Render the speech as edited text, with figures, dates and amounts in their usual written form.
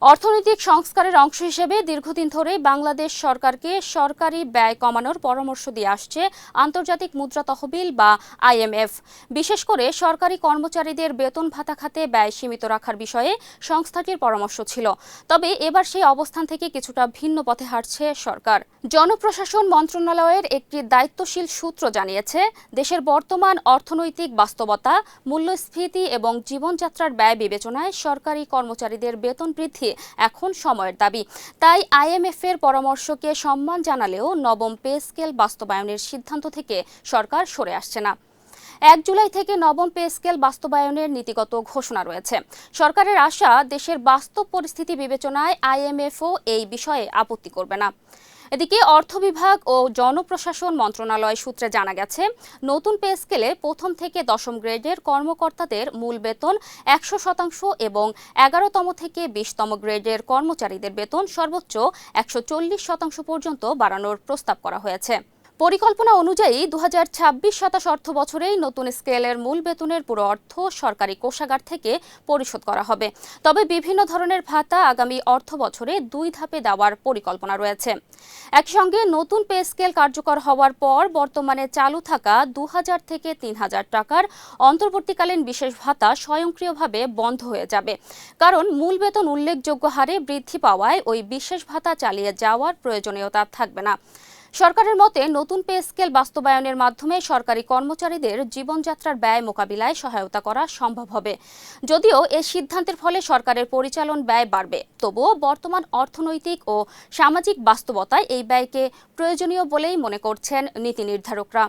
অর্থনৈতিক সংস্কারের অংশ হিসেবে দীর্ঘদিন ধরে বাংলাদেশ সরকারকে সরকারি ব্যয় কমানোর পরামর্শ দিয়ে আসছে আন্তর্জাতিক মুদ্রা তহবিল বা আইএমএফ। বিশেষ করে সরকারি কর্মচারীদের বেতন ভাতা খাতে ব্যয় সীমিত রাখার বিষয়ে সংস্থাটির পরামর্শ ছিল। তবে এবার সেই অবস্থান থেকে কিছুটা ভিন্ন পথে হাঁটছে সরকার। জনপ্রশাসন মন্ত্রণালয়ের একটি দায়িত্বশীল সূত্র জানিয়েছে, দেশের বর্তমান অর্থনৈতিক বাস্তবতা, মূল্যস্ফীতি এবং জীবনযাত্রার ব্যয় বিবেচনায় সরকারি কর্মচারীদের বেতন বৃদ্ধি এখন সময়ের দাবি। তাই আইএমএফ এর পরামর্শকে সম্মান জানালেও নবম পে স্কেল বাস্তবায়নের সিদ্ধান্ত থেকে সরকার সরে আসছে না। ১ জুলাই থেকে নবম পে স্কেল বাস্তবায়নের নীতিগত ঘোষণা রয়েছে। সরকারের আশা, দেশের বাস্তব পরিস্থিতি বিবেচনায় আইএমএফও এই বিষয়ে আপত্তি করবে না। এদিকে অর্থ বিভাগ ও জনপ্রশাসন মন্ত্রণালয় সূত্রে জানা গেছে, নতুন পে স্কেলে প্রথম থেকে দশম গ্রেডের কর্মকর্তাদের মূল বেতন ১০০% এবং ১১তম থেকে ২০তম গ্রেডের কর্মচারীদের বেতন সর্বোচ্চ ১৪০% পর্যন্ত বাড়ানোর প্রস্তাব করা হয়েছে। পরিকল্পনা অনুযায়ী ২০২৬-২৭ অর্থ বছরেই নতুন স্কেলের মূল বেতনের পুরো অর্থ সরকারি কোষাগার থেকে পরিশোধ করা হবে। তবে বিভিন্ন ধরনের ভাতা আগামী অর্থ বছরে ২ ধাপে দেওয়ার পরিকল্পনা রয়েছে। একই সঙ্গে নতুন পে স্কেল কার্যকর হওয়ার পর বর্তমানে চালু থাকা ২,০০০ থেকে ৩,০০০ টাকার অন্তর্বর্তীকালীন বিশেষ ভাতা স্বয়ংক্রিয়ভাবে বন্ধ হয়ে যাবে। কারণ মূল বেতন উল্লেখযোগ্য হারে বৃদ্ধি পাওয়ায় ওই বিশেষ ভাতা চালিয়ে যাওয়ার প্রয়োজনীয়তা থাকবে না। সরকারের মতে, নতুন পে স্কেল বাস্তবায়নের মাধ্যমে সরকারি কর্মচারীদের জীবনযাত্রার ব্যয় মোকাবিলায় সহায়তা করা সম্ভব হবে। যদিও এ সিদ্ধান্তের ফলে সরকারের পরিচালন ব্যয় বাড়বে, তবুও বর্তমান অর্থনৈতিক ও সামাজিক বাস্তবতায় এই ব্যয়কে প্রয়োজনীয় বলেই মনে করছেন নীতি নির্ধারকরা।